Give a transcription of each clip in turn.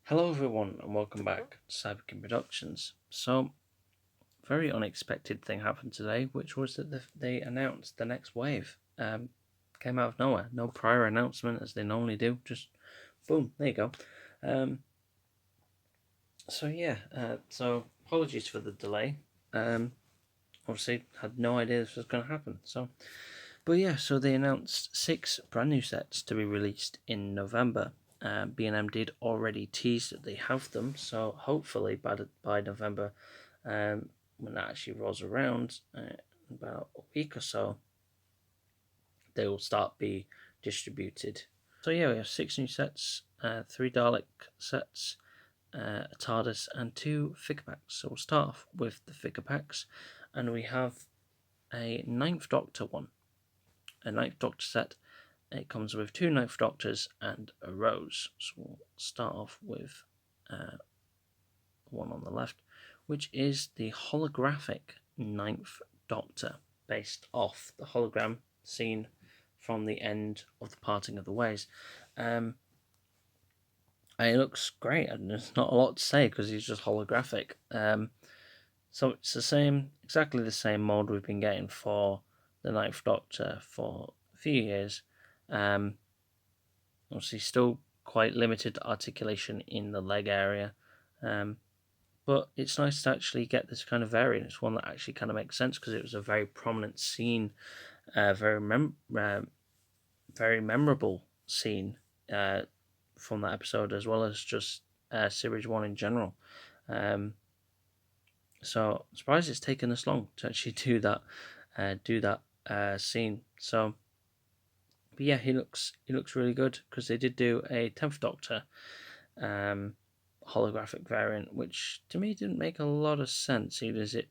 Hello everyone and welcome back to Cyberkin Productions. So, very unexpected thing happened today, which was that they announced the next wave. Came out of nowhere, no prior announcement as they normally do, just boom, there you go. Um, so apologies for the delay. Obviously had no idea this was going to happen. So they announced 6 brand new sets to be released in November. B&M did already tease that they have them, so hopefully by November, when that actually rolls around, about a week or so, they will start be distributed. So yeah, we have 6 new sets, 3 Dalek sets, a Tardis, and 2 figure packs. So we'll start off with the figure packs, and we have a Ninth Doctor one, a Ninth Doctor set. It comes with 2 Ninth Doctors and a Rose. So we'll start off with one on the left, which is the holographic Ninth Doctor, based off the hologram seen from the end of the Parting of the Ways. And it looks great, and there's not a lot to say because he's just holographic. So it's exactly the same mold we've been getting for the Ninth Doctor for a few years. Obviously, still quite limited articulation in the leg area, but it's nice to actually get this kind of variant. It's one that actually kind of makes sense because it was a very prominent scene, very memorable scene from that episode, as well as just series 1 in general. So I'm surprised it's taken this long to actually do that scene. So, but yeah, he looks really good because they did do a 10th Doctor holographic variant, which to me didn't make a lot of sense. He don't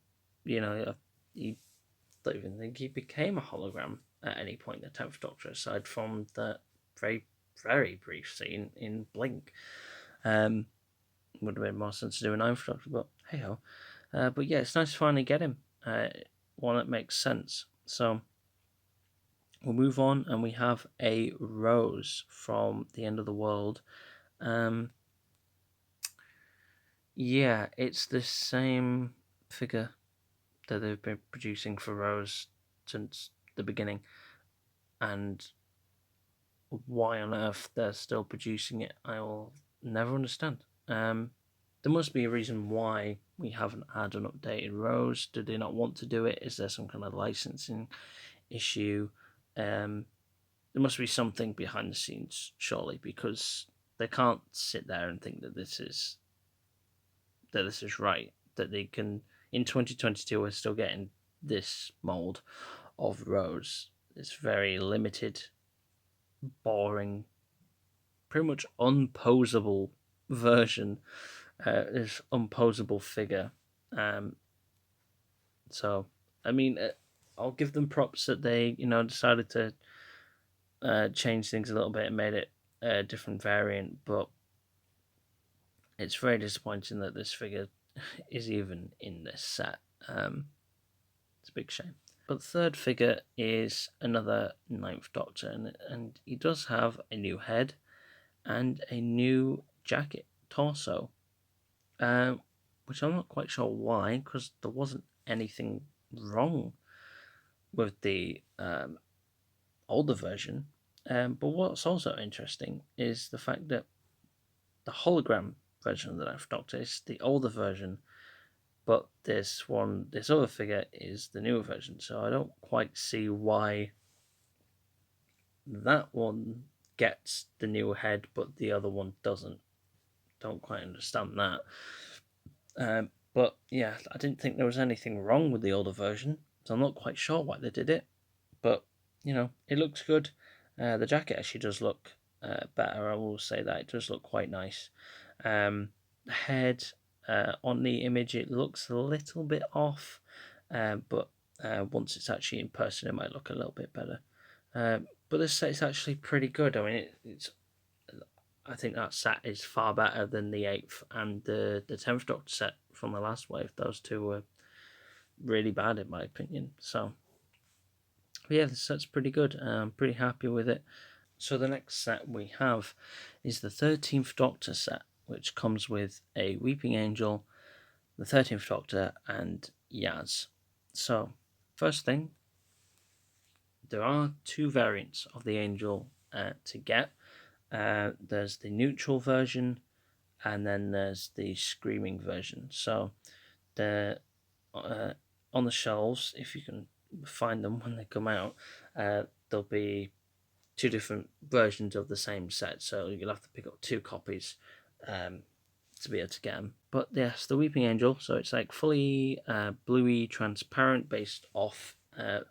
even think he became a hologram at any point in the 10th Doctor, aside from the very, very brief scene in Blink. Would have made more sense to do a 9th Doctor, but hey ho. But yeah, it's nice to finally get him. One that makes sense. So we'll move on, and we have a Rose from the End of the World. Yeah, it's the same figure that they've been producing for Rose since the beginning, and why on earth they're still producing it, I will never understand. There must be a reason why we haven't had an updated Rose. Do they not want to do it? Is there some kind of licensing issue? There must be something behind the scenes, surely, because they can't sit there and think that this is right. That they can, in 2022, we're still getting this mold of Rose. It's very limited, boring, pretty much unposable version. This unposable figure. So I mean, I'll give them props that they decided to change things a little bit and made it a different variant, but it's very disappointing that this figure is even in this set. It's a big shame. But the third figure is another Ninth Doctor, and he does have a new head and a new jacket torso, which I'm not quite sure why, because there wasn't anything wrong with the older version. But what's also interesting is the fact that the hologram version of the Ninth Doctor is the older version, but this other figure is the newer version. So I don't quite see why that one gets the new head, but the other one doesn't. Don't quite understand that. But yeah, I didn't think there was anything wrong with the older version, so I'm not quite sure why they did it. But it looks good. The jacket actually does look better. I will say that it does look quite nice. The head on the image, it looks a little bit off, but once it's actually in person, it might look a little bit better. But this set is actually pretty good. I mean, I think that set is far better than the 8th and the 10th Doctor set from the last wave. Those two were really bad in my opinion. So yeah, the set's pretty good. I'm pretty happy with it. So the next set we have is the 13th Doctor set. which comes with a Weeping Angel, the 13th Doctor, and Yaz. So, first thing, there are two variants of the Angel to get. There's the neutral version, and then there's the screaming version. So, they're on the shelves, if you can find them when they come out. There'll be two different versions of the same set, so you'll have to pick up two copies to be able to get them. But yes, the Weeping Angel, so it's like fully bluey transparent, based off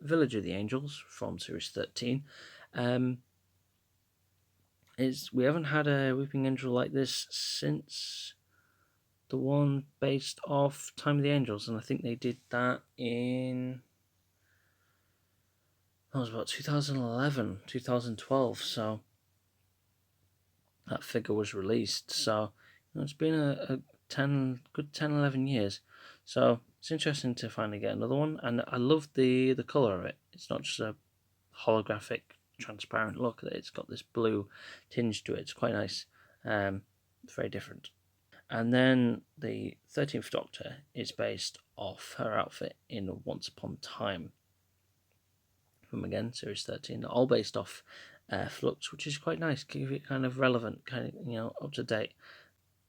Village of the Angels from Series 13. We haven't had a Weeping Angel like this since the one based off Time of the Angels, and I think they did that in, that was about 2011, 2012, so that figure was released. So it's been a good 10, 11 years. So it's interesting to finally get another one, and I love the colour of it. It's not just a holographic, transparent look. It's got this blue tinge to it. It's quite nice. It's very different. And then the 13th Doctor is based off her outfit in Once Upon a Time, from, again, Series 13, all based off Flux, which is quite nice, keep it kind of relevant, kind of, up to date.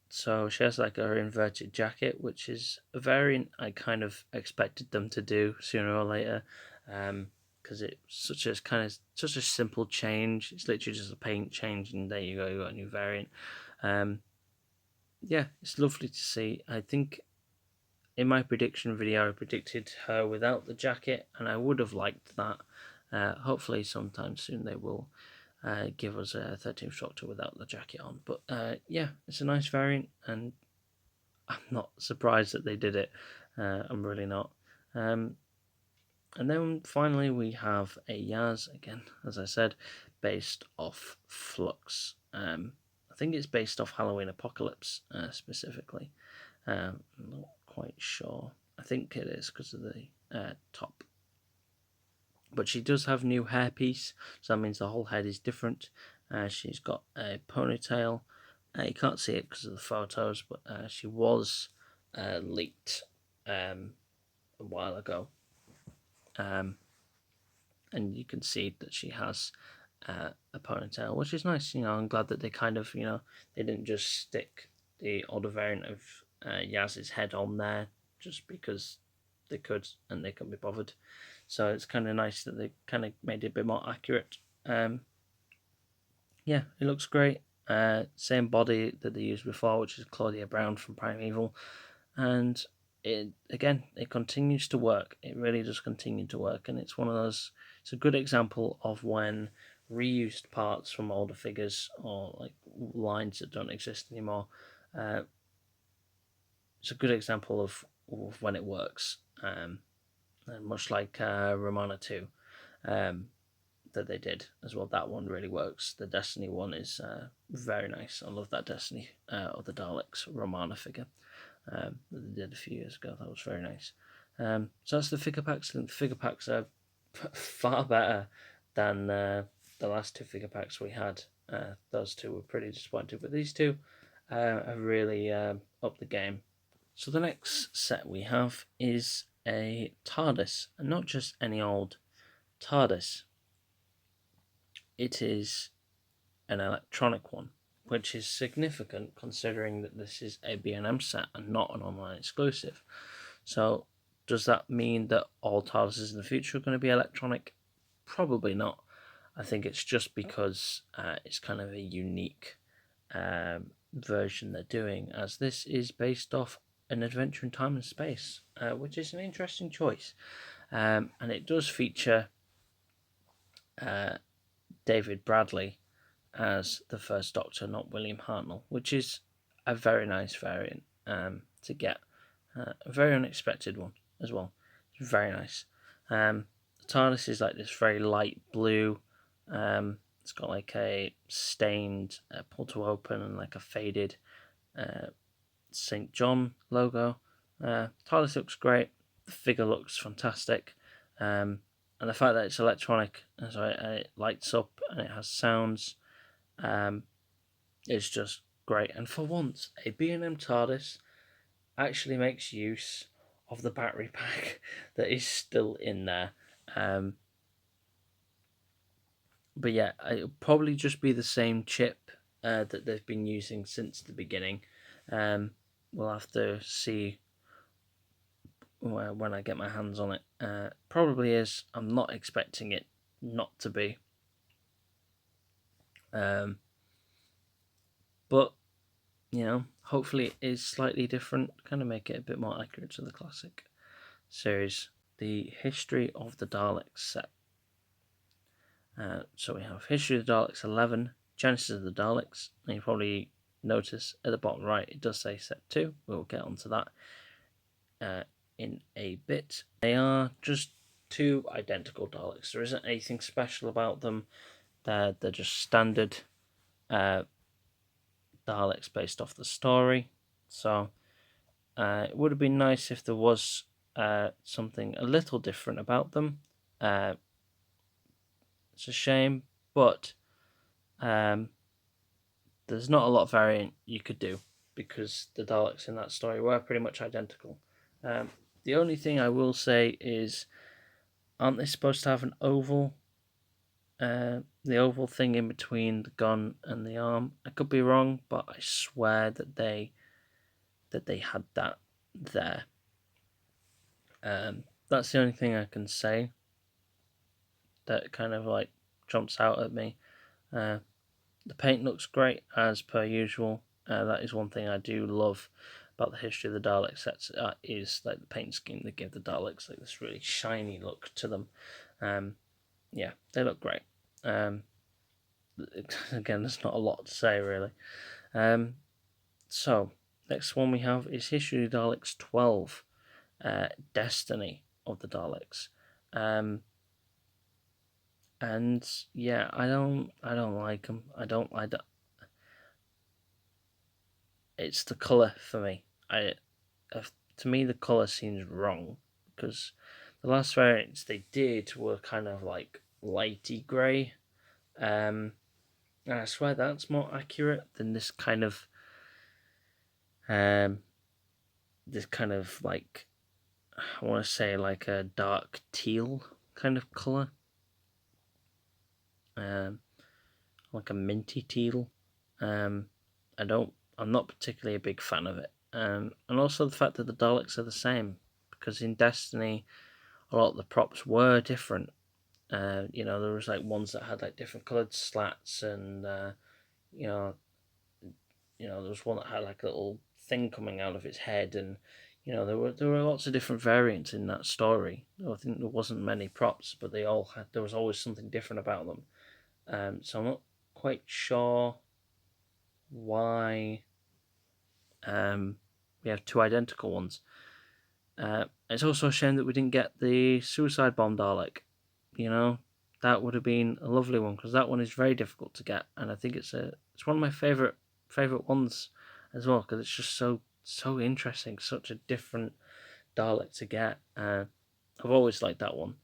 So she has like her inverted jacket, which is a variant I kind of expected them to do sooner or later, because it's such a simple change. It's literally just a paint change, and there you go, you got a new variant. Yeah, it's lovely to see. I think in my prediction video, I predicted her without the jacket, and I would have liked that. Hopefully sometime soon they will give us a 13th Doctor without the jacket on. But yeah, it's a nice variant, and I'm not surprised that they did it. I'm really not. And then finally we have a Yaz, again, as I said, based off Flux. I think it's based off Halloween Apocalypse specifically. I'm not quite sure. I think it is because of the top. But she does have new hairpiece, so that means the whole head is different. She's got a ponytail. You can't see it because of the photos, but she was leaked a while ago. And you can see that she has a ponytail, which is nice. I'm glad that they kind of, they didn't just stick the older variant of Yaz's head on there just because they could and they couldn't be bothered. So it's kind of nice that they kind of made it a bit more accurate. Yeah, it looks great. Same body that they used before, which is Claudia Brown from Primeval, and it continues to work. It really does continue to work, and it's one of those. It's a good example of when reused parts from older figures or like lines that don't exist anymore. It's a good example of when it works. And much like Romana 2 that they did as well. That one really works. The Destiny one is very nice. I love that Destiny of the Daleks Romana figure that they did a few years ago. That was very nice. So that's the figure packs. I think the figure packs are far better than the last two figure packs we had. Those two were pretty disappointing, but these two have really upped the game. So the next set we have is a Tardis, and not just any old Tardis. It is an electronic one, which is significant considering that this is a B&M set and not an online exclusive. So does that mean that all TARDISes in the future are going to be electronic? Probably not. I think it's just because it's kind of a unique version they're doing, as this is based off An Adventure in Time and Space, which is an interesting choice. And it does feature David Bradley as the first Doctor, not William Hartnell, which is a very nice variant to get. A very unexpected one as well. It's very nice. The TARDIS is like this very light blue. It's got like a stained pull to open and like a faded St. John logo. TARDIS looks great. The figure looks fantastic. And the fact that it's electronic, so it lights up and it has sounds, it's just great. And for once, a B&M Tardis actually makes use of the battery pack that is still in there. But yeah, it'll probably just be the same chip that they've been using since the beginning. We'll have to see when I get my hands on it. Probably is. I'm not expecting it not to be. But hopefully it is slightly different. Kind of make it a bit more accurate to the classic series. The History of the Daleks set. So we have History of the Daleks 11, Genesis of the Daleks, and you probably notice at the bottom right it does say set 2. We'll get onto that in a bit. They are just two identical Daleks. There isn't anything special about them. They're just standard Daleks based off the story. So it would have been nice if there was something a little different about them. It's a shame, but there's not a lot of variant you could do because the Daleks in that story were pretty much identical. The only thing I will say is, aren't they supposed to have an oval? The oval thing in between the gun and the arm. I could be wrong, but I swear that they had that there. That's the only thing I can say that kind of like jumps out at me. The paint looks great as per usual. That is one thing I do love about the History of the Daleks sets. Is like the paint scheme they give the Daleks, like this really shiny look to them. Yeah, they look great. Again, there's not a lot to say really. So next one we have is History of the Daleks 12, Destiny of the Daleks. And yeah, I don't like them. I don't. It's the colour for me. To me the colour seems wrong because the last variants they did were kind of like lighty grey. And I swear that's more accurate than this kind of like, I want to say like a dark teal kind of colour. Like a minty teal. I'm not particularly a big fan of it. And also the fact that the Daleks are the same, because in Destiny, a lot of the props were different. There was like ones that had like different coloured slats, and there was one that had like a little thing coming out of its head, and there were lots of different variants in that story. I think there wasn't many props, but there was always something different about them. So I'm not quite sure why we have two identical ones. It's also a shame that we didn't get the Suicide Bomb Dalek. That would have been a lovely one, because that one is very difficult to get, and I think it's one of my favorite ones as well, because it's just so interesting, such a different Dalek to get. I've always liked that one.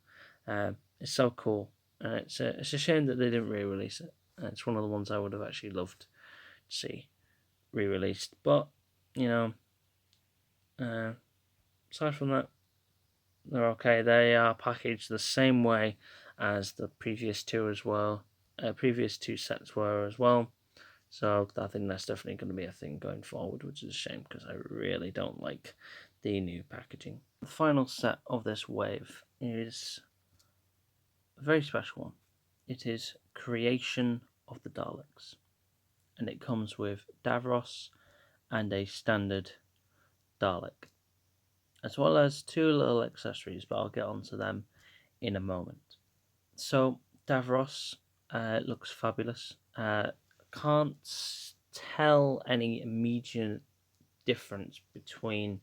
It's so cool. It's a shame that they didn't re-release it. It's one of the ones I would have actually loved to see re-released. But aside from that, they're okay. They are packaged the same way as the previous two as well. Previous two sets were as well. So I think that's definitely going to be a thing going forward, which is a shame because I really don't like the new packaging. The final set of this wave is a very special one. It is Creation of the Daleks, and it comes with Davros and a standard Dalek, as well as two little accessories, but I'll get onto them in a moment. So Davros looks fabulous. Can't tell any immediate difference between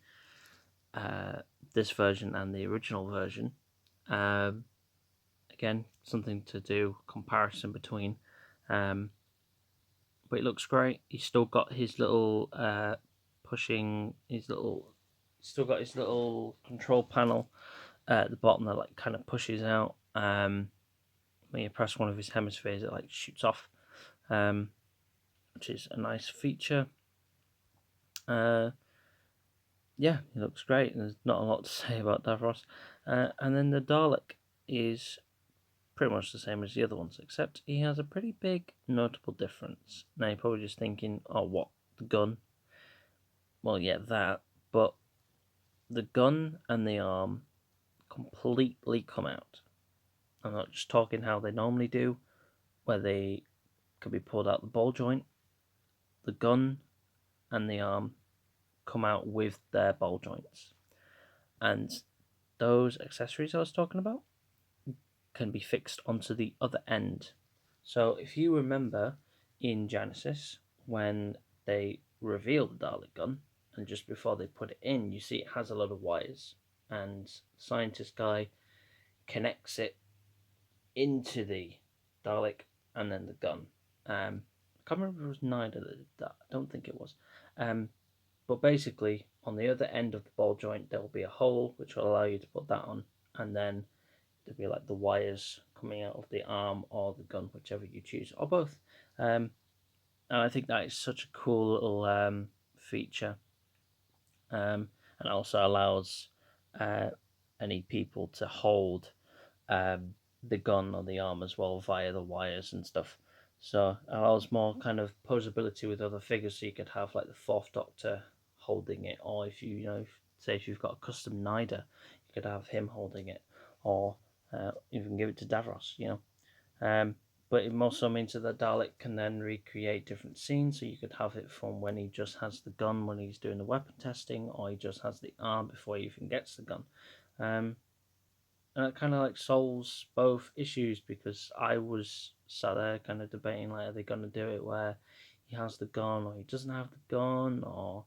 this version and the original version. Again, something to do comparison between. But it looks great. He's still got his little still got his little control panel at the bottom that like kind of pushes out. When you press one of his hemispheres, it like shoots off. which is a nice feature. Yeah, he looks great. There's not a lot to say about Davros. And then the Dalek is pretty much the same as the other ones, except he has a pretty big notable difference. Now you're probably just thinking, oh, what? The gun? Well, yeah, that. But the gun and the arm completely come out. I'm not just talking how they normally do, where they could be pulled out the ball joint. The gun and the arm come out with their ball joints. And those accessories I was talking about can be fixed onto the other end. So if you remember in Genesis, when they reveal the Dalek gun, and just before they put it in, you see it has a lot of wires, and the scientist guy connects it into the Dalek and then the gun. I can't remember if it was Nyder that did that. I don't think it was. But basically, on the other end of the ball joint, there will be a hole which will allow you to put that on, and then there'll be like the wires coming out of the arm or the gun, whichever you choose, or both. And I think that is such a cool little feature, and also allows any people to hold the gun or the arm as well via the wires and stuff. So it allows more kind of posability with other figures. So you could have like the Fourth Doctor holding it, or if say if you've got a custom Nider, you could have him holding it, or you can give it to Davros, but it also means that the Dalek can then recreate different scenes. So you could have it from when he just has the gun when he's doing the weapon testing, or he just has the arm before he even gets the gun. And it kind of like solves both issues, because I was sat there kind of debating, like, are they going to do it where he has the gun or he doesn't have the gun, or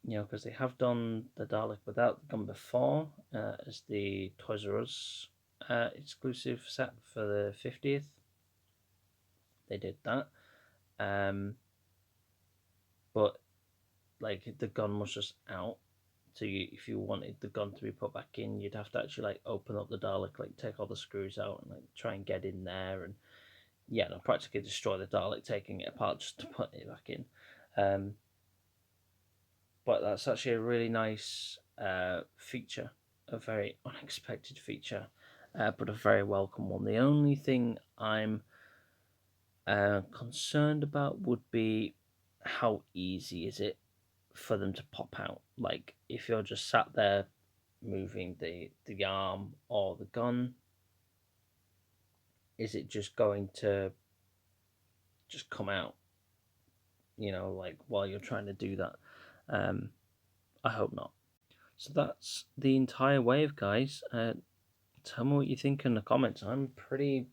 because they have done the Dalek without the gun before, as the Toys R Us exclusive set for the 50th. They did that, but like the gun was just out. So if you wanted the gun to be put back in, you'd have to actually like open up the Dalek, like take all the screws out and like try and get in there, and practically destroy the Dalek, taking it apart just to put it back in. But that's actually a really nice feature, a very unexpected feature, but a very welcome one. The only thing I'm concerned about would be how easy is it for them to pop out. Like if you're just sat there moving the arm or the gun, is it just going to just come out? Like while you're trying to do that. I hope not. So that's the entire wave, guys. Tell me what you think in the comments. I'm pretty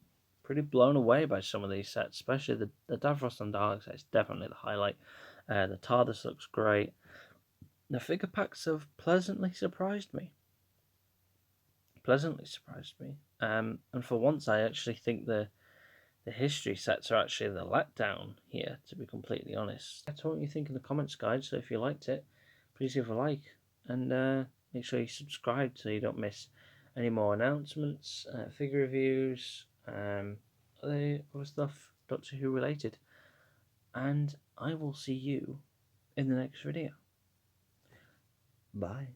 blown away by some of these sets, especially the Davros and Daleks set is definitely the highlight. The Tardis looks great. The figure packs have pleasantly surprised me. And for once, I actually think the history sets are actually the letdown here, to be completely honest. Tell me what you think in the comments, guys. So if you liked it, please give a like, and make sure you subscribe so you don't miss any more announcements, figure reviews, other stuff Doctor Who related. And I will see you in the next video. Bye.